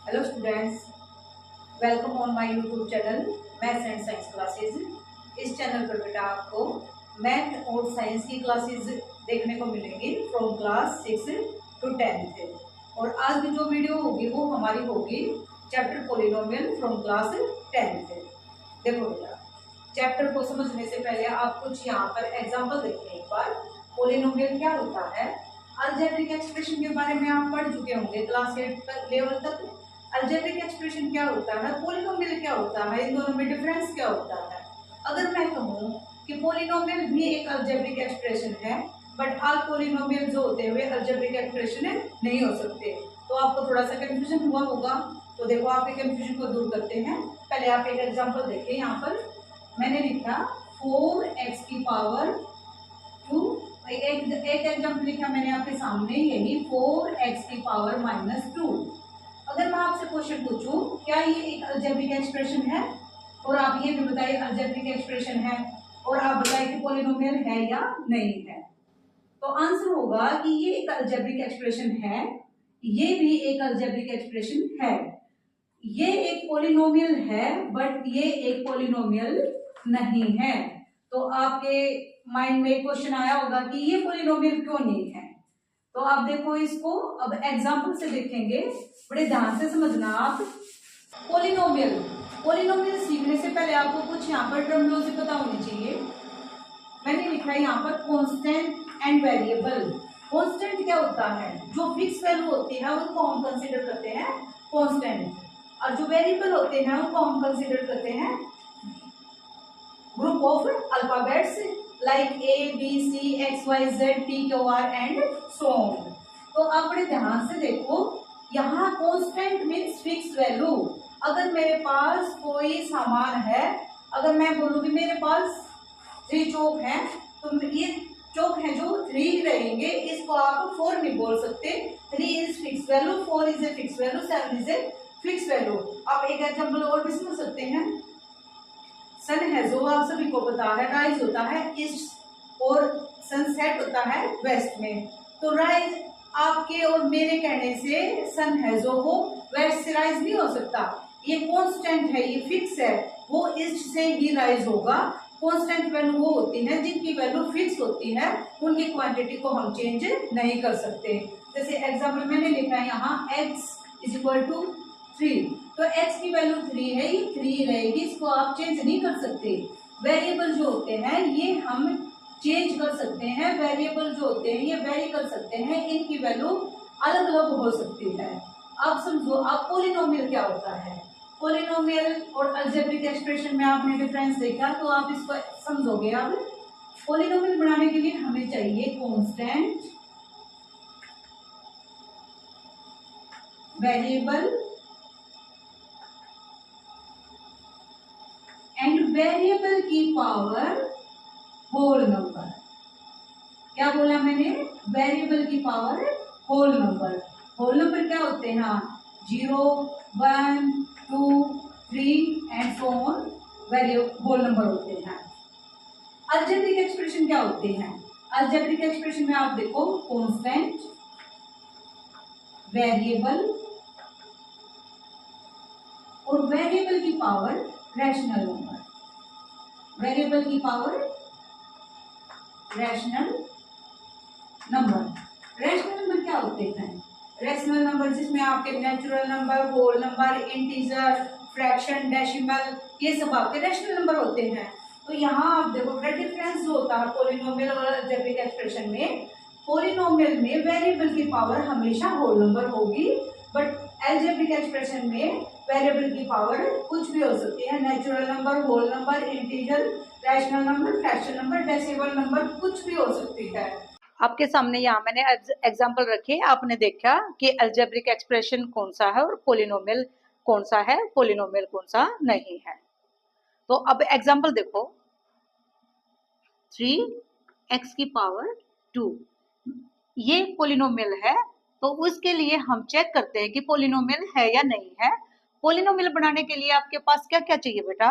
Hello students, welcome on my YouTube channel maths and science classes. इस channel पर बेटा आपको मैथ और साइंस की क्लासेज देखने को मिलेंगी फ्रॉम क्लास 6 टू 10th। और आज की जो वीडियो होगी वो हमारी होगी chapter polynomial from class 10th। देखो बेटा, चैप्टर को समझने से पहले आप कुछ यहाँ पर एग्जाम्पल देखिए एक बार। पॉलिनोमियल क्या होता है, अलजेब्रिक एक्सप्रेशन के बारे में आप पढ़ चुके होंगे क्लास 8 लेवल तक। अलजेब्रिक एक्सप्रेशन क्या होता है, पॉलिनोमियल क्या होता है, इन दोनों में डिफरेंस क्या होता है। अगर मैं कहूँ कि पॉलिनोमियल भी एक अलजेब्रिक एक्सप्रेशन है, बट ऑल पॉलिनोमियल जो होते हैं वे अलजेब्रिक एक्सप्रेशन नहीं हो सकते, तो आपको थोड़ा सा कंफ्यूजन हुआ होगा। तो देखो, आपके कंफ्यूजन को दूर करते हैं। पहले आप एक एग्जांपल देखिए। यहाँ पर मैंने लिखा 4x की पावर 2। एक एग्जांपल लिखा मैंने आपके सामने, यही 4x की पावर -2। अगर मैं आपसे क्वेश्चन पूछूं क्या ये एक अलजेब्रिक एक्सप्रेशन है, और आप ये भी बताइए अलजेब्रिक एक्सप्रेशन है, और आप बताइए कि पॉलिनोमियल है या नहीं है, तो आंसर होगा कि ये एक अलजेब्रिक एक्सप्रेशन है, ये भी एक अलजेब्रिक एक्सप्रेशन है। ये एक पॉलिनोमियल है बट ये एक पॉलिनोमियल नहीं है। तो आपके माइंड में क्वेश्चन आया होगा कि ये पॉलिनोमियल क्यों नहीं है। तो आप देखो इसको, अब एग्जांपल से देखेंगे, बड़े ध्यान से समझना आप। पॉलिनोमियल पॉलिनोमियल सीखने से पहले आपको कुछ यहाँ पर टर्मिनोलॉजी पता होनी चाहिए। मैंने लिखा है यहाँ पर कांस्टेंट एंड वेरिएबल। कांस्टेंट क्या होता है, जो फिक्स वैल्यू होती है उनको हम कंसीडर करते हैं कांस्टेंट, और जो वेरिएबल होते हैं उनको हम कंसीडर करते हैं group of alphabets like A B C X Y Z P Q R and so on. तो आप बड़े ध्यान से देखो, यहाँ कांस्टेंट मीन्स फिक्स वैल्यू। अगर मेरे पास कोई सामान है, अगर मैं बोलूँ कि मेरे पास 3 चौक है, तो ये चौक है जो 3 रहेंगे, इसको आप 4 नहीं बोल सकते। 3 is fix value, 4 is a fix value, 7 is a fix value. आप एक एग्जाम्पल और भी समझ सकते हैं। सन है जो आप सभी को पता है, राइज होता है ईस्ट और सनसेट होता है वेस्ट में। तो राइज आपके और मेरे कहने से सन है जो वो वेस्ट से राइज नहीं हो सकता। ये कांस्टेंट है, ये फिक्स है, वो ईस्ट से ही राइज होगा। कांस्टेंट वैल्यू वो होती है जिनकी वैल्यू फिक्स होती है, उनकी क्वांटिटी को हम चेंज नहीं कर सकते। जैसे एग्जाम्पल मैंने लिखा है यहाँ x = 3, तो x की वैल्यू 3 है, ये 3 रहेगी, इसको आप चेंज नहीं कर सकते। वेरिएबल जो होते हैं ये हम चेंज कर सकते हैं, वेरिएबल जो होते हैं ये वेरी कर सकते हैं, इनकी वैल्यू अलग अलग हो सकती है। आप समझो, आप पॉलिनोमियल क्या होता है, पॉलिनोमियल और अलजेब्रिक एक्सप्रेशन में आपने डिफरेंस देखा, तो आप इसको समझोगे। अब पॉलिनोमियल बनाने के लिए हमें चाहिए कांस्टेंट, वेरिएबल एंड वेरिएबल की पावर होल नंबर। क्या बोला मैंने, वेरिएबल की power whole number. Whole number क्या होते हैं, 0 1 2 3 and so on, whole number होते हैं। अलजेब्रिक एक्सप्रेशन क्या होते हैं, अलजेब्रिक एक्सप्रेशन में आप देखो कांस्टेंट, वेरिएबल और वेरिएबल की पावर रैशनल नंबर। वेरिएबल की power rational number. Rational number क्या होते हैं, रैशनल नंबर जिसमें आपके natural number, whole number, integer, fraction, decimal, ये सब आपके रैशनल नंबर होते हैं। तो यहाँ आप देखो डिफरेंस जो होता है पॉलिनोमियल और अलजेब्रिक एक्सप्रेशन में, पॉलिनोमियल में वेरिएबल की पावर हमेशा होल नंबर होगी, बट अलजेब्रिक एक्सप्रेशन में वेरिएबल की पावर कुछ भी हो सकती है, natural number, whole number, integer, rational number, fraction number, decimal number, कुछ भी हो सकती है। आपके सामने यहाँ मैंने एग्जाम्पल रखे, आपने देखा कि अलजेब्रिक एक्सप्रेशन कौन सा है और पॉलिनोमियल कौन सा है, पॉलिनोमियल कौन सा नहीं है। तो अब एग्जाम्पल देखो, 3x की पावर 2 ये पॉलिनोमियल है, तो उसके लिए हम चेक करते हैं कि पॉलिनोमियल है या नहीं है। पॉलिनोमियल बनाने के लिए आपके पास क्या क्या चाहिए बेटा,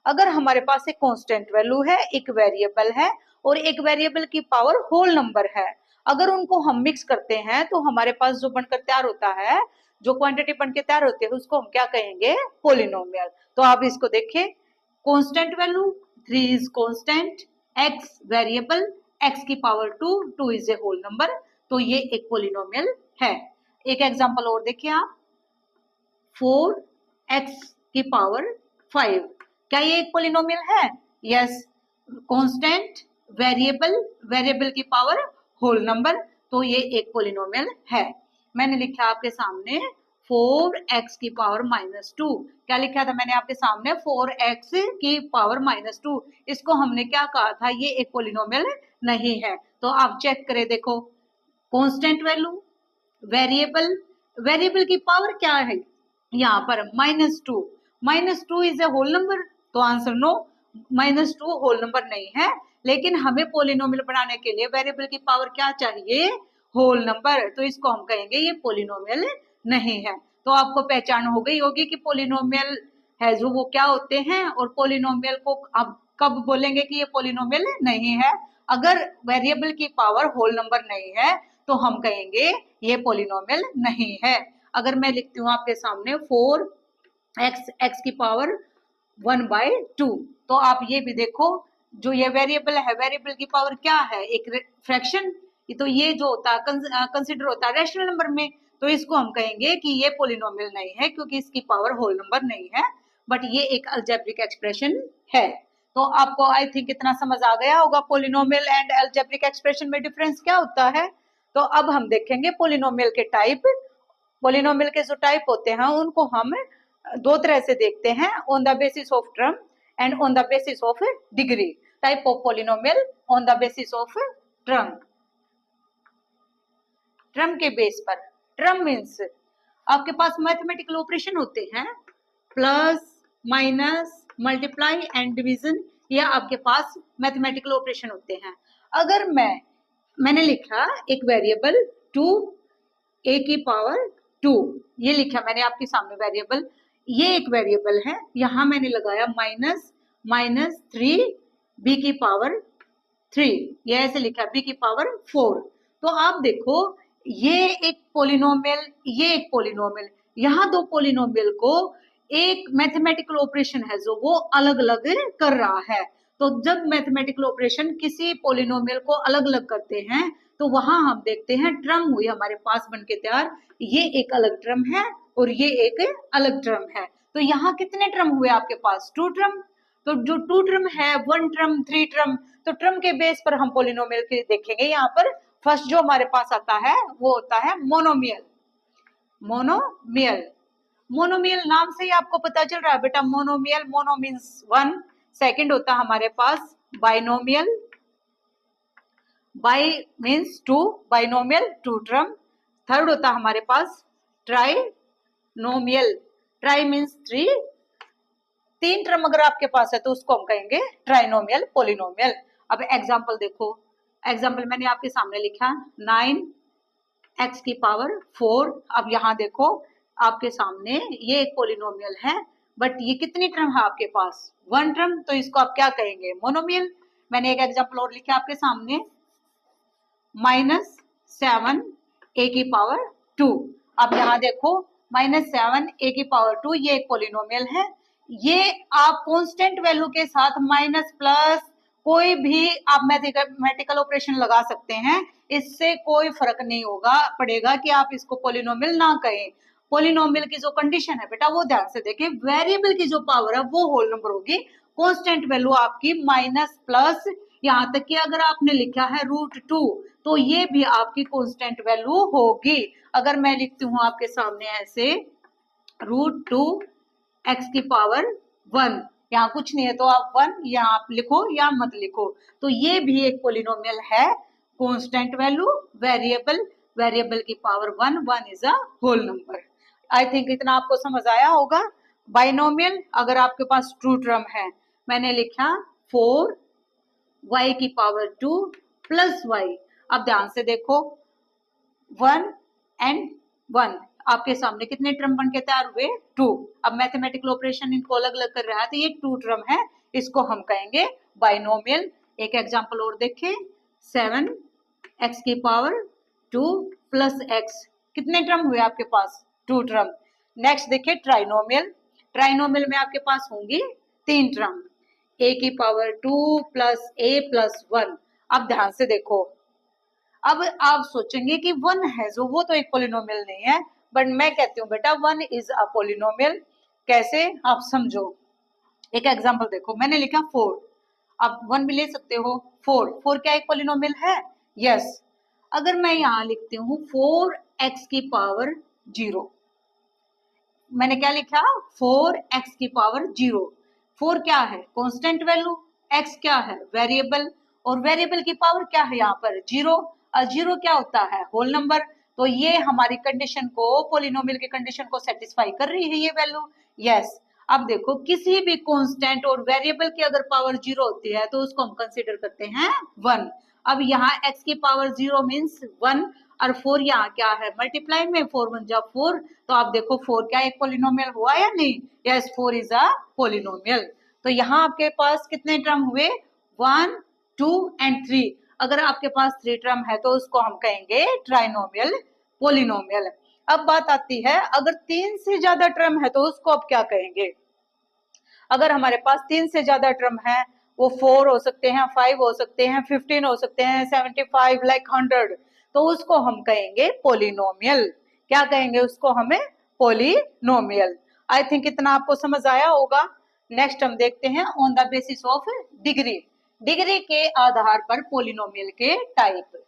अगर हमारे पास एक कांस्टेंट वैल्यू है, एक वेरिएबल है और एक वेरिएबल की पावर होल नंबर है, अगर उनको हम मिक्स करते हैं तो हमारे पास जो बनकर तैयार होता है जो क्वांटिटी बन के तैयार होती है उसको हम क्या कहेंगे, पोलिनोमियल। तो आप इसको देखिए, constant value 3 is constant, x variable, x की power 2, 2 is a whole number, तो ये एक पोलिनोमियल है। एक एग्जांपल और देखिए आप, 4x की पावर 5, क्या ये एक पोलिनोमियल है? यस, कांस्टेंट, वेरिएबल, वेरिएबल की पावर होल नंबर, तो ये एक पोलिनोमियल है। मैंने लिखा आपके सामने 4x की पावर -2, क्या लिखा था मैंने आपके सामने? 4x की पावर -2, इसको हमने क्या कहा था? ये एक पोलिनोमियल नहीं है। तो आप चेक करें, देखो, कांस्टेंट वैल्यू, वेरिएबल, वेरिएबल की पावर क्या है यहाँ पर? -2, -2 इज ए होल नंबर, तो आंसर नो, -2 होल नंबर नहीं है। लेकिन हमें पोलिनोमियल बनाने के लिए वेरिएबल की पावर क्या चाहिए? होल नंबर, तो इसको हम कहेंगे ये पोलिनोमियल नहीं है। तो आपको पहचान हो गई होगी कि पोलिनोमियल है जो वो क्या होते हैं, और पोलिनोमियल को अब कब बोलेंगे कि ये पोलिनोमियल नहीं है? अगर वेरिएबल की पावर होल नंबर नहीं है तो हम कहेंगे ये पोलिनोमियल नहीं है। अगर मैं लिखती हूँ आपके सामने 4x, x की पावर 1/2, तो आप ये भी देखो, जो ये वेरिएबल है, वेरिएबल की पावर क्या है? एक फ्रैक्शन, तो ये जो होता है कंसिडर होता है रैशनल नंबर में, तो इसको हम कहेंगे कि ये पोलिनोमियल नहीं है क्योंकि इसकी पावर होल नंबर नहीं है, बट ये एक अलजेब्रिक एक्सप्रेशन है। तो आपको आई थिंक इतना समझ आ गया होगा पोलिनोमियल एंड अलजेब्रिक एक्सप्रेशन में डिफरेंस क्या होता है। तो अब हम देखेंगे पोलिनोमियल के टाइप। पोलिनोमियल के जो टाइप होते हैं उनको हम दो तरह से देखते हैं, on the basis of term and on the basis of degree. Type of polynomial on the basis of term, term के बेस पर। टर्म मीन्स आपके पास मैथमेटिकल ऑपरेशन होते हैं, plus, minus, multiply and division, ये आपके पास मैथमेटिकल ऑपरेशन होते हैं। अगर मैंने लिखा एक वेरिएबल 2a की पावर 2, ये लिखा मैंने आपके सामने वेरिएबल, ये एक वेरिएबल है, यहां मैंने लगाया -3b की पावर 3, ये ऐसे लिखा b की पावर 4। तो आप देखो, ये एक पोलिनोमियल, ये एक पोलिनोमियल, यहाँ दो पोलिनोमियल को एक मैथमेटिकल ऑपरेशन है जो वो अलग अलग कर रहा है। तो जब मैथमेटिकल ऑपरेशन किसी पोलिनोमियल को अलग अलग करते हैं तो वहां हम देखते हैं ट्रम हुई हमारे पास बन के तैयार, ये एक अलग ट्रम है और ये एक अलग ट्रम है। तो यहाँ कितने ट्रम हुए आपके पास? 2 ट्रम। तो जो 2 ट्रम है, 1 ट्रम, 3 ट्रम, तो ट्रम के बेस पर हम पोलिनोमियल के देखेंगे। यहाँ पर फर्स्ट जो हमारे पास आता है वो होता है मोनोमियल। मोनोमियल, मोनोमियल नाम से ही आपको पता चल रहा है बेटा, मोनोमियल, मोनो मीन्स 1। सेकंड होता है हमारे पास binomial, bi means 2, binomial 2 term. Third होता है हमारे पास ट्राइनोमियल, ट्राई मीन्स 3 ट्रम अगर आपके पास है तो उसको हम कहेंगे ट्राइनोमियल पोलिनोमियल। अब एग्जांपल देखो, एग्जांपल मैंने आपके सामने लिखा 9x की पावर 4। अब यहाँ देखो आपके सामने ये एक पोलिनोमियल है, बट ये कितनी ट्रम है आपके पास? 1 ट्रम, तो इसको आप क्या कहेंगे? मोनोमियल। मैंने एक एग्जांपल और लिखा आपके सामने, -7a की पावर 2। अब यहाँ देखो -7a की पावर 2, ये एक पोलिनोमियल है। ये आप कांस्टेंट वैल्यू के साथ माइनस प्लस कोई भी आप मैथमेटिकल ऑपरेशन लगा सकते हैं, इससे कोई फर्क नहीं होगा पड़ेगा कि आप इसको पोलिनोमियल ना कहें। पोलिनोमियल की जो कंडीशन है बेटा वो ध्यान से देखें, वेरिएबल की जो पावर है वो होल नंबर होगी, कांस्टेंट वैल्यू आपकी माइनस प्लस, यहाँ तक कि अगर आपने लिखा है √2 तो ये भी आपकी कांस्टेंट वैल्यू होगी। अगर मैं लिखती हूँ आपके सामने ऐसे √2 x की पावर 1, यहाँ कुछ नहीं है तो आप 1 यहाँ आप लिखो या मत लिखो, तो ये भी एक पोलिनोमियल है। कांस्टेंट वैल्यू, वेरिएबल, वेरिएबल की power 1, 1 is a whole number. I think इतना आपको समझ आया होगा। बाइनोमियल, अगर आपके पास 2 टर्म है, मैंने लिखा 4y की पावर 2 प्लस y। अब ध्यान से देखो 1 एंड 1, आपके सामने कितने टर्म बन के तैयार हुए? 2। अब मैथमेटिकल ऑपरेशन इनको अलग अलग कर रहा है तो ये 2 टर्म है, इसको हम कहेंगे बाइनोमियल। एक एग्जांपल और देखें, 7x की पावर 2 प्लस x, कितने टर्म हुए आपके पास? 2 टर्म। नेक्स्ट देखिए ट्राइनोमियल। ट्राइनोमियल में आपके पास होंगी 3 टर्म, a की पावर 2 प्लस a प्लस 1। अब ध्यान से देखो, अब आप सोचेंगे कि 1 है जो, वो तो एक पोलिनोमियल नहीं है, बट मैं कहती हूँ बेटा 1 इज अ पोलिनोमियल। कैसे, आप समझो। एक एग्जांपल देखो, मैंने लिखा 4, आप 1 भी ले सकते हो। 4 क्या एक पोलिनोमियल है? यस। अगर मैं यहाँ लिखती हूँ 4x की पावर 0, मैंने क्या लिखा? 4x की पावर 0। 4 क्या है? Constant value. x क्या है? वेरिएबल। और वेरिएबल की पावर क्या है यहाँ पर? 0। और 0 क्या होता है? Whole number. तो ये हमारी कंडीशन को, पोलिनोमियल की कंडीशन को सेटिस्फाई कर रही है ये वैल्यू। यस। अब देखो, किसी भी कांस्टेंट और वेरिएबल की अगर पावर 0 होती है तो उसको हम कंसीडर करते हैं 1। अब यहाँ x की पावर 0 मीन्स 1, और 4 यहाँ क्या है? मल्टीप्लाई में 4 1 जा 4। तो आप देखो 4 क्या एक पोलिनोमियल हुआ या नहीं? Yes, 4 is a polynomial. तो यहाँ आपके पास कितने टर्म हुए? 1 2 एंड 3। अगर आपके पास 3 टर्म है तो उसको हम कहेंगे ट्राइनोमियल पोलिनोमियल। अब बात आती है, अगर 3 से ज्यादा टर्म है तो उसको अब क्या कहेंगे? अगर हमारे पास 3 से ज्यादा टर्म है, वो 4 हो सकते हैं, 5 हो सकते हैं, 15 हो सकते हैं, 75 लाइक 100, तो उसको हम कहेंगे पोलिनोमियल। क्या कहेंगे उसको? हमें पोलिनोमियल। आई थिंक इतना आपको समझ आया होगा। नेक्स्ट हम देखते हैं on the basis of degree. Degree के आधार पर पोलिनोमियल के टाइप।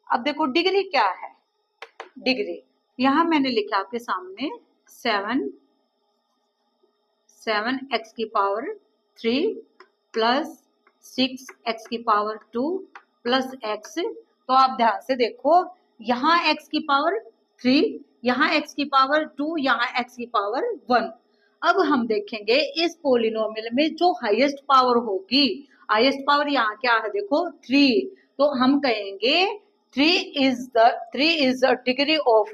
अब देखो डिग्री क्या है। डिग्री यहां मैंने लिखा आपके सामने 7x की पावर 3 प्लस 6x की पावर 2 प्लस x। तो आप ध्यान से देखो, यहाँ x की पावर 3, यहाँ x की पावर 2, यहाँ x की पावर 1। अब हम देखेंगे इस पोलिनोमियल में जो हाईएस्ट पावर होगी, हाईएस्ट पावर यहाँ क्या है? देखो 3। तो हम कहेंगे 3 is the degree of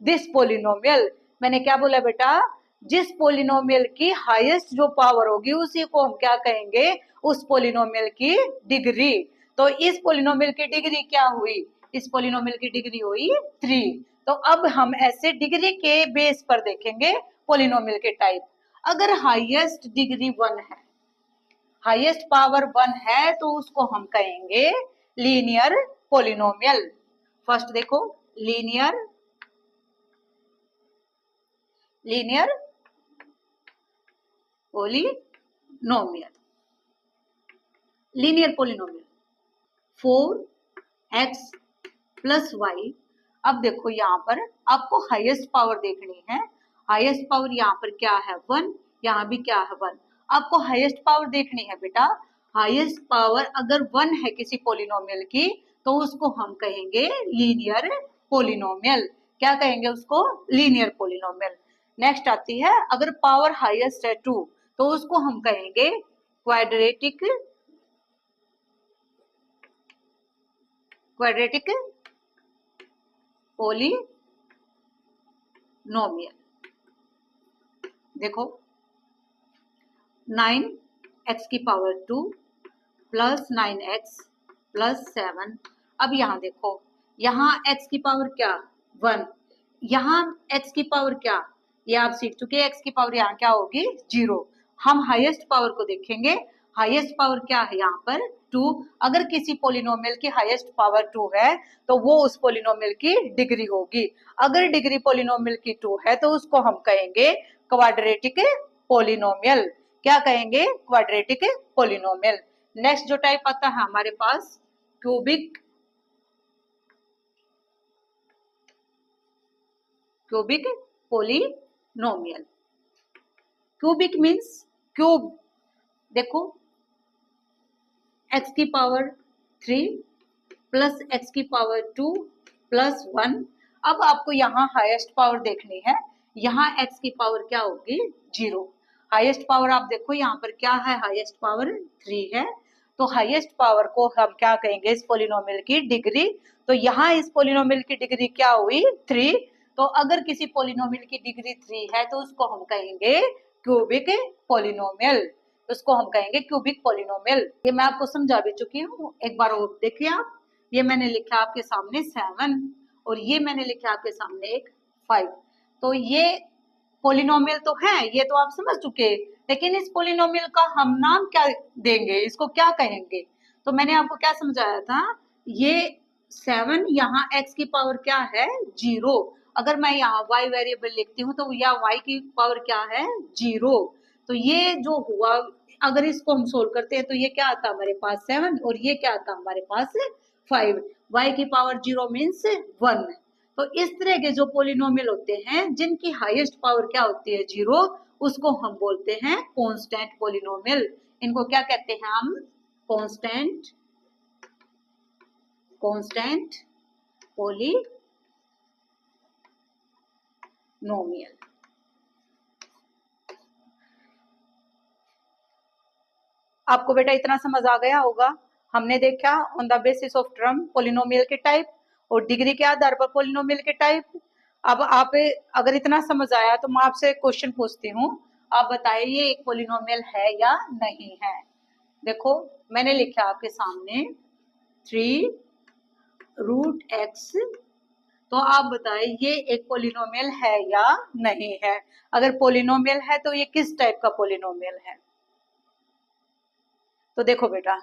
this polynomial. मैंने क्या बोला बेटा? जिस पोलिनोमियल की हाईएस्ट जो पावर होगी उसी को हम क्या कहेंगे? उस पोलिनोमियल की डिग्री। तो इस पोलिनोमियल की डिग्री क्या हुई? इस पोलिनोमियल की डिग्री हुई 3। तो अब हम ऐसे डिग्री के बेस पर देखेंगे पोलिनोमियल के टाइप। अगर हाईएस्ट डिग्री 1 है, हाईएस्ट पावर 1 है, तो उसको हम कहेंगे लीनियर पोलिनोमियल। फर्स्ट देखो, linear polynomial. Linear polynomial 4x plus y। अब देखो यहाँ पर आपको हाईएस्ट पावर देखनी है। हाईएस्ट पावर यहाँ पर क्या है? 1, यहाँ भी क्या है? 1। आपको हाईएस्ट पावर देखनी है बेटा। हाईएस्ट पावर अगर 1 है किसी पोलिनोमियल की तो उसको हम कहेंगे लीनियर पोलिनोमियल। क्या कहेंगे उसको? Linear polynomial. नेक्स्ट आती है, अगर पावर हाईएस्ट है 2 तो उसको हम कहेंगे क्वाड्रेटिक पोलिनोमियल। देखो 9x की पावर 2 प्लस 9x प्लस 7। अब यहाँ देखो, यहाँ x की पावर क्या? 1। यहाँ x की पावर क्या? ये आप सीख चुके हैं, x की पावर यहाँ क्या होगी? 0। हम हाईएस्ट पावर को देखेंगे। हाईएस्ट पावर क्या है यहाँ पर? 2। अगर किसी पोलिनोमियल की हाईएस्ट पावर 2 है तो वो उस पोलिनोमियल की डिग्री होगी। अगर डिग्री पोलिनोमियल की 2 है तो उसको हम कहेंगे क्वाड्रेटिक पोलिनोमियल। क्या कहेंगे? Quadratic polynomial. नेक्स्ट जो टाइप आता है हमारे पास cubic polynomial. Cubic means cube. देखो x की पावर 3 प्लस x की पावर 2 प्लस 1। अब आपको यहाँ हाईएस्ट पावर देखनी है। यहाँ x की पावर क्या होगी? 0। हाईएस्ट पावर आप देखो यहाँ पर क्या है? हाईएस्ट पावर 3 है। तो हाईएस्ट पावर को हम क्या कहेंगे? इस पोलिनोमियल की डिग्री। तो यहाँ इस पोलिनोमियल की डिग्री क्या हुई? 3। तो अगर किसी पोलिनोमियल की डिग्री 3 है तो उसको हम कहेंगे क्यूबिक पोलिनोमियल। उसको हम कहेंगे क्यूबिक पोलिनोमियल। ये मैं आपको समझा भी चुकी हूँ, एक बार और देखिए आप। ये मैंने लिखा आपके सामने 7 और ये मैंने लिखा आपके सामने एक 5। तो ये पोलिनोमियल तो है, ये तो आप समझ चुके, लेकिन इस पोलिनोमियल का हम नाम क्या देंगे, इसको क्या कहेंगे? तो मैंने आपको क्या समझाया था, ये 7 यहाँ x की पावर क्या है 0। अगर मैं यहाँ y वेरिएबल लिखती हूँ तो या y की पावर क्या है 0। तो ये जो हुआ, अगर इसको हम सोल्व करते हैं तो ये क्या आता हमारे पास 7 और ये क्या आता हमारे पास 5। y की पावर 0 मीन्स 1। तो इस तरह के जो पोलिनोमियल होते हैं जिनकी हाईएस्ट पावर क्या होती है 0, उसको हम बोलते हैं कांस्टेंट पोलिनोमियल। इनको क्या कहते हैं हम? Constant polynomial. आपको बेटा इतना समझ आ गया होगा। हमने देखा on the basis of term polynomial के टाइप और डिग्री के आधार पर पोलिनोमियल के टाइप। अब आप अगर इतना समझ आया तो मैं आपसे क्वेश्चन पूछती हूँ, आप बताइए ये एक पोलिनोमियल है या नहीं है। देखो मैंने लिखा आपके सामने 3√x। तो आप बताइए ये एक पोलिनोमियल है या नहीं है। अगर पोलिनोमियल है तो ये किस टाइप का पोलिनोमियल है? तो देखो बेटा,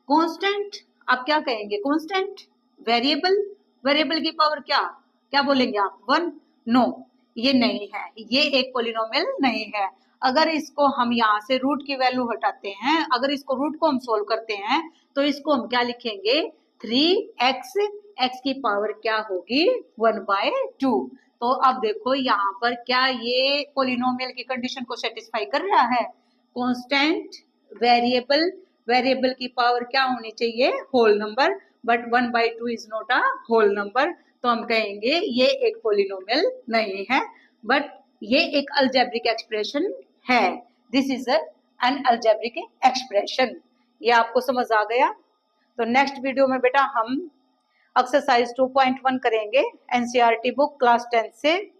कांस्टेंट आप क्या कहेंगे? कांस्टेंट वेरिएबल, वेरिएबल की पावर क्या क्या बोलेंगे आप? 1। नो, ये नहीं है, ये एक पोलिनोमियल नहीं है। अगर इसको हम यहाँ से रूट की वैल्यू हटाते हैं, अगर इसको रूट को हम सोल्व करते हैं तो इसको हम क्या लिखेंगे? 3x, x की पावर क्या होगी 1/2। तो अब देखो यहाँ पर क्या ये पोलिनोमियल की कंडीशन को सेटिस्फाई कर रहा है? कांस्टेंट वेरिएबल, वेरिएबल की पावर क्या होनी चाहिए? Whole number, but 1/2 is not a whole number. तो हम कहेंगे ये एक पोलिनोमियल नहीं है, बट ये एक अलजेब्रिक एक्सप्रेशन है। This is an algebraic expression. ये आपको समझ आ गया? तो नेक्स्ट वीडियो में बेटा हम एक्सरसाइज 2.1 करेंगे एनसीईआरटी बुक क्लास 10 से।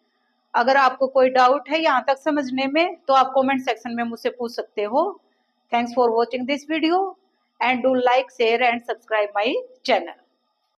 अगर आपको कोई डाउट है यहाँ तक समझने में तो आप कमेंट सेक्शन में मुझसे पूछ सकते हो। Thanks for watching this video and do like, share and subscribe my channel.